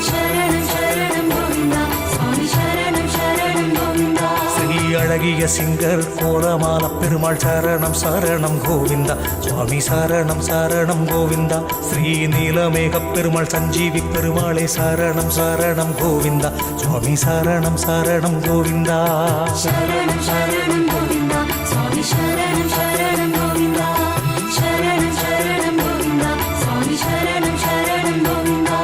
சரணம் சரணம் கோவிந்தா சுவாமி சரணம் சரணம் கோவிந்தா ஸ்ரீ அழகிய சிங்கர் கோலமால பெருமாள் சரணம் சரணம் கோவிந்தா சுவாமி சரணம் சரணம் கோவிந்தா ஸ்ரீ நீலமேக பெருமாள் சஞ்சீவி பெருமாளே சரணம் சரணம் கோவிந்தா சுவாமி சரணம் சரணம் கோவிந்தா சரணம் சரணம் கோவிந்தா சுவாமி சரணம் சரணம் கோவிந்தா சரணம் சரணம் கோவிந்தா சுவாமி சரணம் சரணம் கோவிந்தா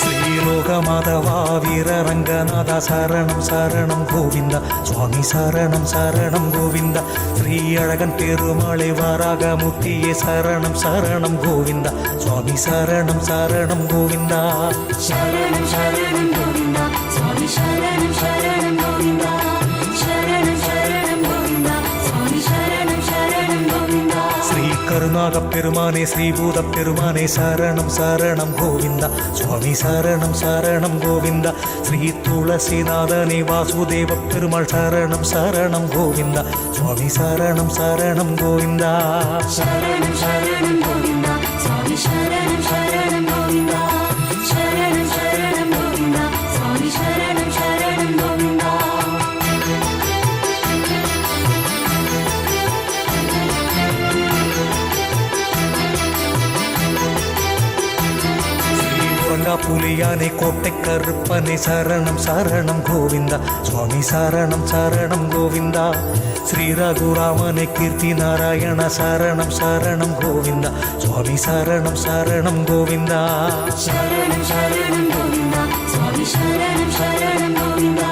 ஸ்ரீலோகமாதவா வீரரங்கநாதா சரணம் சரணம் கோவிந்தா சுவாமி சரணம் சரணம் கோவிந்தா ஸ்ரீ அழகன் பெருமாளே வாராக முத்தியே சரணம் சரணம் கோவிந்தா சுவாமி சரணம் சரணம் கோவிந்தா சரணம் சரணம் கோவிந்தா சுவாமி சரணம் சரணம் கோவிந்தா சரணம் சரணம் கோவிந்தா சுவாமி சரணம் சரணம் கோவிந்தா ஸ்ரீ கருணாக பெருமானே ஸ்ரீபூத பெருமானே சரணம் சரணம் கோவிந்தா சுவாமி சரணம் சரணம் கோவிந்தா ஸ்ரீ துளசிநாதனே வாசுதேவ பெருமாள் சரணம் சரணம் கோவிந்தா சுவாமி சரணம் சரணம் கோவிந்தா சரணம் சரணம் கோவிந்தா சுவாமி சரணம் சரணம் கோவிந்தா சரணம் சரணம் கோவிந்தா சுவாமி சரணம் சரணம் கோவிந்தா புலியானே கோட்டை கருப்பனே சரணம் சரணம் கோவிந்தா சுவாமி சரணம் சரணம் கோவிந்தா ஸ்ரீ ரகுராமனே கீர்த்தி நாராயண சரணம் சரணம் கோவிந்தா சுவாமி சரணம் சரணம் கோவிந்தா சரணம் சரணம் கோவிந்தா சுவாமி சரணம் சரணம் கோவிந்தா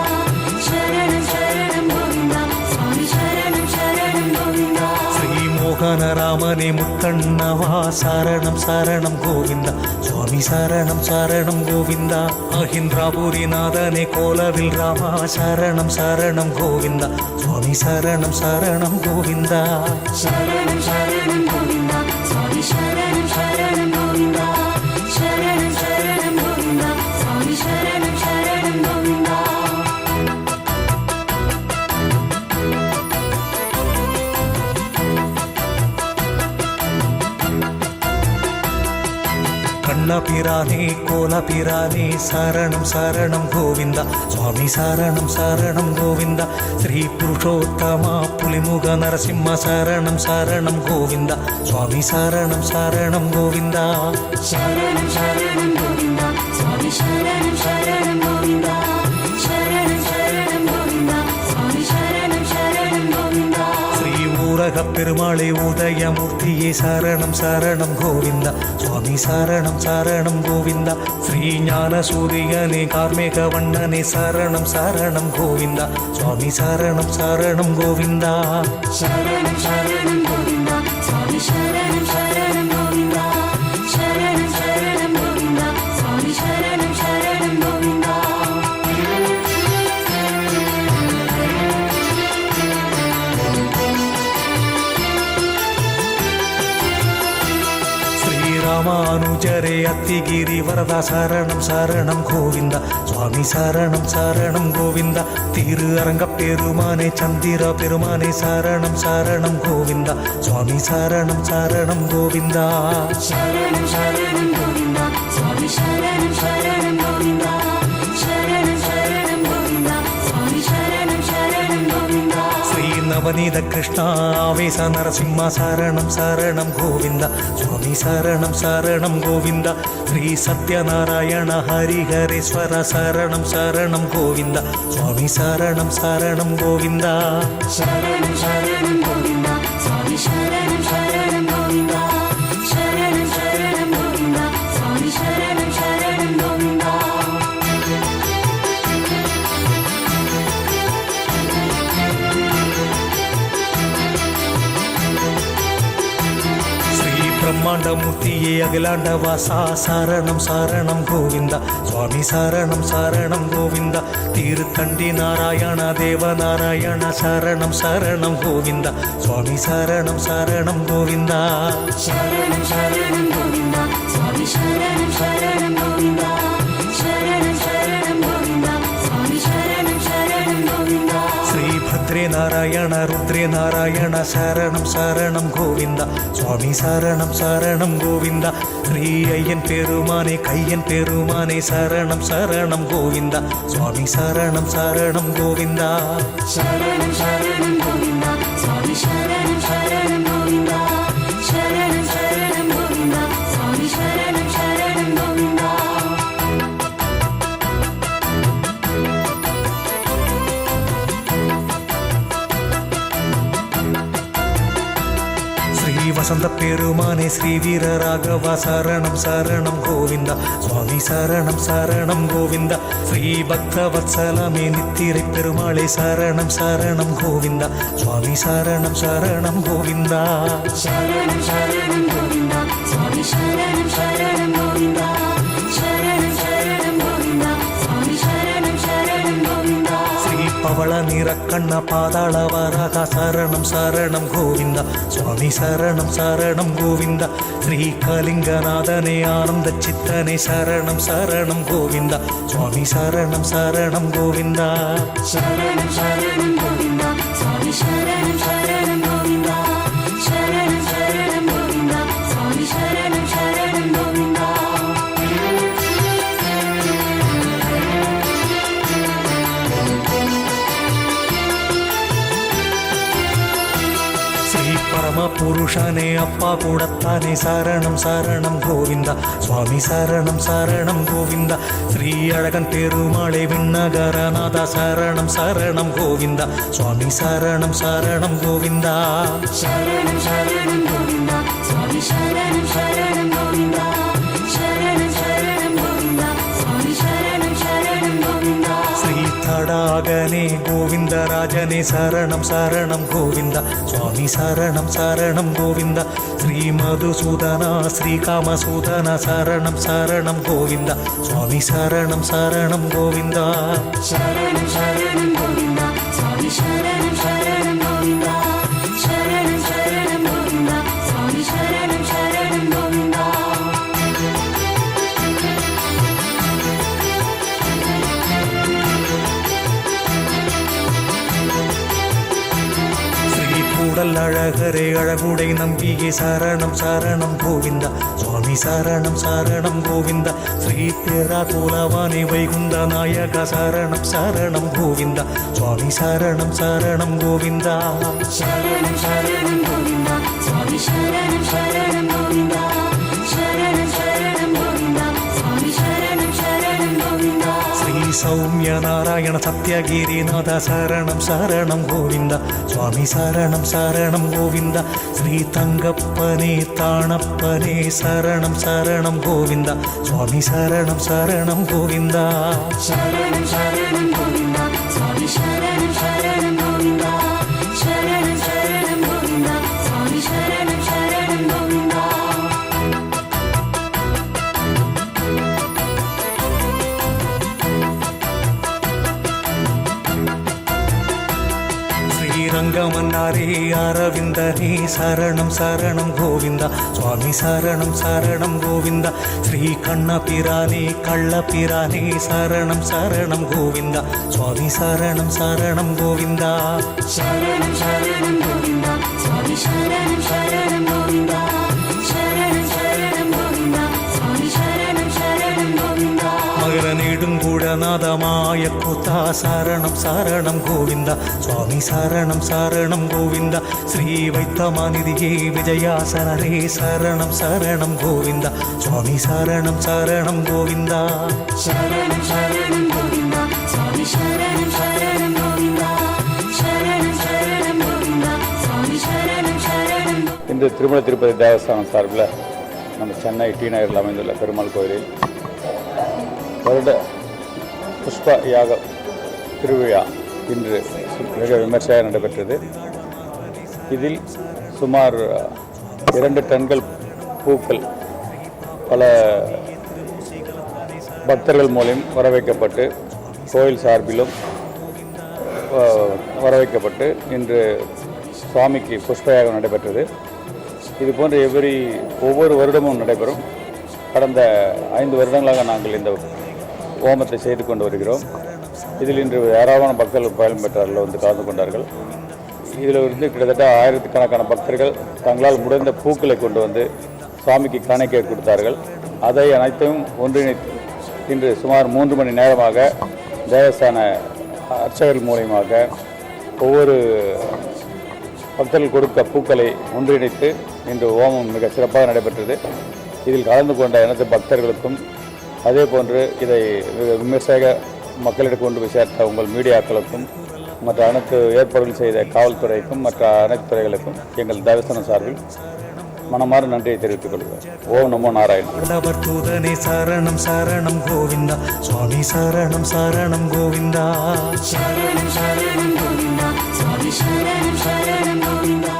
சரணம் சரணம் கோவிந்தா சுவாமி சரணம் சரணம் கோவிந்தா ஸ்ரீ மோகனராமனே முத்தண்ணவா சரணம் சரணம் கோவிந்தா சுவாமி சரணம் சரணம் கோவிந்தா அஹிந்திராபுரிநாதனே கோலவில் ராமா சரணம் சரணம் கோவிந்தா சுவாமி சரணம் சரணம் கோவிந்தா சரணம் சரணம் கோவிந்தா சுவாமி சரணம் சரணம் கோவிந்தா சரணம் சரணம் கோவிந்தா சுவாமி சரணம் சரணம் கோவிந்தா கண்ணபிரானே கோலபிரானே சரணம் சரணம் கோவிந்தா சுவாமி சரணம் சரணம் கோவிந்தா ஸ்ரீ புருஷோத்தமா புலிமுக நரசிம்ம சரணம் சரணம் கோவிந்தா சுவாமி சரணம் சரணம் கோவிந்தா சரணம் சரணம் கோவிந்தா சுவாமி சரணம் சரணம் கோவிந்தா சரணம் சரணம் கோவிந்தா சுவாமி சரணம் சரணம் கோவிந்தா ஸ்ரீ ஊரகப் பெருமாளே உதயமூர்த்தியே சரணம் சரணம் கோவிந்தா சுவாமி சரணம் சரணம் கோவிந்தா ஸ்ரீ ஞான சூரியனே கார்மேக வண்ணனே சரணம் சரணம் கோவிந்தா சுவாமி சரணம் சரணம் கோவிந்தா சரணம் சரணம் கோவிந்தா சுவாமி சரணம் சரணம் கோவிந்தா சரணம் சரணம் கோவிந்தா சுவாமி சரணம் சரணம் கோவிந்தா ஸ்ரீராமானுஜரே அத்திகிரி வரதா சரணம் சரணம் கோவிந்தா சுவாமி சரணம் சரணம் கோவிந்தா திரு அரங்கப் பெருமானே சந்திர பெருமானே சரணம் சரணம் கோவிந்தா சுவாமி சரணம் சரணம் கோவிந்தா சரணம் சரணம் கோவிந்தா சுவாமி சரணம் சரணம் கோவிந்தா சரணம் சரணம் கோவிந்தா சுவாமி சரணம் சரணம் கோவிந்தா ஸ்ரீ நவநீத கிருஷ்ணா ஆவேச நரசிம்ம சரணம் சரணம் கோவிந்தா சுவாமி சரணம் சரணம் கோவிந்தா ஸ்ரீ சத்யநாராயண ஹரிஹரேஸ்வர சரணம் சரணம் கோவிந்தா சுவாமி சரணம் சரணம் கோவிந்தா சரணம் சரணம் கோவிந்தா சுவாமி சரணம் சரணம் கோவிந்தா சரணம் சரணம் கோவிந்தா சுவாமி சரணம் சரணம் கோவிந்தா ஸ்ரீ பிரம்மாண்டமூர்த்தியே அகிலாண்ட வாசா சரணம் சரணம் கோவிந்தா சுவாமி சரணம் சரணம் கோவிந்தா திருத்தண்டி நாராயண தேவ நாராயண சரணம் சரணம் கோவிந்தா சுவாமி சரணம் சரணம் கோவிந்தா சரணம் சரணம் கோவிந்தா சுவாமி சரணம் சரணம் கோவிந்தா சரணம் சரணம் கோவிந்தா சுவாமி சரணம் சரணம் கோவிந்தா ஸ்ரீ பத்ரே நாராயண ருத்ரே நாராயண சரணம் சரணம் கோவிந்தா சுவாமி சரணம் சரணம் கோவிந்தா ஸ்ரீ ஐயன் பெருமானே கையன் பெருமானே சரணம் சரணம் கோவிந்தா சுவாமி சரணம் சரணம் கோவிந்தா சரணம் சரணம் கோவிந்தா சுவாமி சரணம் சரணம் கோவிந்தா சரணம் சரணம் கோவிந்தா சுவாமி சரணம் சரணம் கோவிந்தா ஸ்ரீ வசந்த பெருமானே ஸ்ரீ வீர ராகவா சரணம் சரணம் கோவிந்தா சுவாமி சரணம் சரணம் கோவிந்தா ஸ்ரீ பக்த வத்சலமே நித்திரை பெருமாளே சரணம் சரணம் கோவிந்தா சுவாமி சரணம் சரணம் கோவிந்தா சரணம் சரணம் கோவிந்தா சுவாமி சரணம் சரணம் கோவிந்தா சரணம் சரணம் கோவிந்தா சுவாமி சரணம் சரணம் கோவிந்தா ஸ்ரீ பவள நிறக்கண்ண பாதாள வராக சரணம் சரணம் கோவிந்தா சுவாமி சரணம் சரணம் கோவிந்தா ஸ்ரீ கலிங்கநாதனே ஆனந்த சித்தனே சரணம் சரணம் கோவிந்தா சுவாமி சரணம் சரணம் கோவிந்தா சரணம் சரணம் கோவிந்தா சுவாமி சரணம் சரணம் கோவிந்தா சரணம் சரணம் கோவிந்தா சுவாமி சரணம் சரணம் கோவிந்தா ஸ்ரீ பரம புருஷனே அப்பா கூடத்தானே சரணம் சரணம் கோவிந்தா சுவாமி சரணம் சரணம் கோவிந்தா ஸ்ரீ அழகன் பெருமாளே விண்ணகரநாதா சரணம் சரணம் கோவிந்தா சுவாமி சரணம் சரணம் கோவிந்தா சரணம் சரணம் கோவிந்தா சுவாமி சரணம் சரணம் கோவிந்தா சரணம் சரணம் கோவிந்தா சுவாமி சரணம் சரணம் கோவிந்தா ஸ்ரீ தடாகனே கோவிந்தராஜனே சரணம் சரணம் கோவிந்தா சுவாமி சரணம் சரணம் கோவிந்தா ஸ்ரீ மதுசூதனா ஸ்ரீ காமசூதனா சரணம் சரணம் கோவிந்தா சுவாமி சரணம் சரணம் கோவிந்தா சரணம் சரணம் கோவிந்தா சுவாமி சரணம் சரணம் கோவிந்தா சரணம் சரணம் கோவிந்தா சுவாமி சரணம் சரணம் கோவிந்தா ஸ்ரீ கூடல் அழகரே அழகுடை நம்பியே சரணம் சரணம் கோவிந்தா சுவாமி சரணம் சரணம் கோவிந்தா ஸ்ரீ பேரா கோலவானே வைகுந்த நாயக சரணம் சரணம் கோவிந்தா சுவாமி சரணம் சரணம் கோவிந்தா சரணம் சரணம் கோவிந்தா சுவாமி சரணம் சரணம் கோவிந்தா சரணம் சரணம் கோவிந்தா சுவாமி சரணம் சரணம் கோவிந்தா ஸ்ரீ சௌமிய நாராயண சத்யகிரிநாத சரணம் சரணம் கோவிந்தா சுவாமி சரணம் சரணம் கோவிந்தா ஸ்ரீ தங்கப்பனே தாணப்பனே சரணம் சரணம் கோவிந்தா சுவாமி சரணம் சரணம் கோவிந்தா சரணம் சரணம் கோவிந்தா சுவாமி சரணம் சரணம் கோவிந்தா சரணம் சரணம் கோவிந்தா சுவாமி சரணம் சரணம் கோவிந்தா ஸ்ரீரங்கமன்னாரே அரவிந்தனே சரணம் சரணம் கோவிந்தா சுவாமி சரணம் சரணம் கோவிந்தா ஸ்ரீ கண்ணபிரானே கள்ளபிரானே சரணம் சரணம் கோவிந்தா சுவாமி சரணம் சரணம் கோவிந்தா சரணம் சரணம் கோவிந்தா சுவாமி சரணம் சரணம் கோவிந்தா சரணம் சரணம் கோவிந்தா சுவாமி சரணம் சரணம் கோவிந்தா மகர நெடுங்குடநாதமாய கூத்தா சரணம் சரணம் கோவிந்தா சுவாமி சரணம் சரணம் கோவிந்தா ஸ்ரீ வைத்தமாநிதியே விஜயாசனரே சரணம் சரணம் கோவிந்தா சுவாமி சரணம் சரணம் கோவிந்தா சரணம் சரணம் கோவிந்தா சுவாமி சரணம் சரணம் கோவிந்தா சரணம் சரணம் கோவிந்தா சுவாமி சரணம் சரணம் இன்று திருமலை திருப்பதி தேவஸ்தானம் சார்பில் நம்ம சென்னை டி நகரில் அமைந்துள்ள பெருமாள் கோயிலில் வருட புஷ்ப யாக திருவிழா இன்று மிக விமர்சையாக நடைபெற்றது. இதில் சுமார் 2 டன்கள் பூக்கள் பல பக்தர்கள் மூலம் வரவைக்கப்பட்டு கோயில் சார்பிலும் வரவைக்கப்பட்டு இன்று சுவாமிக்கு புஷ்பயாகம் நடைபெற்றது. இது போன்ற ஒவ்வொரு வருடமும் நடைபெறும். கடந்த 5 வருடங்களாக நாங்கள் இந்த ஹோமத்தை செய்து கொண்டு வருகிறோம். இதில் இன்று ஏராளமான பக்தர்கள் பயன் பெற்றார்கள் வந்து கலந்து கொண்டார்கள். இதில் இருந்து கிட்டத்தட்ட 1000கணக்கான பக்தர்கள் தங்களால் முடிந்த பூக்களை கொண்டு வந்து சுவாமிக்கு காணிக்கை கொடுத்தார்கள். அதை அனைத்தையும் ஒன்றிணைத்து இன்று சுமார் 3 மணி நேரமாக தேவஸ்தான அர்ச்சகர்கள் மூலமாக ஒவ்வொரு பக்தர்கள் கொடுத்த பூக்களை ஒன்றிணைத்து இன்று ஹோமம் மிக சிறப்பாக நடைபெற்றது. இதில் கலந்து கொண்ட அனைத்து பக்தர்களுக்கும் அதே போன்று இதை விமர்சக மக்களிடம் கொண்டு போய் சேர்த்த உங்கள் மீடியாக்களுக்கும் மற்ற அனைத்து ஏற்பாடுகள் செய்த காவல்துறைக்கும் மற்ற அனைத்து துறைகளுக்கும் எங்கள் தேவஸ்தானம் சார்பில் மனமாறு நன்றியை தெரிவித்துக் கொள்கிறோம். ஓம் நமோ நாராயணன். தூதனே சரணம் சரணம் கோவிந்தா சுவாமி சரணம் சரணம் கோவிந்தா சரணம் சரணம் கோவிந்தா சுவாமி சரணம் சரணம் கோவிந்தா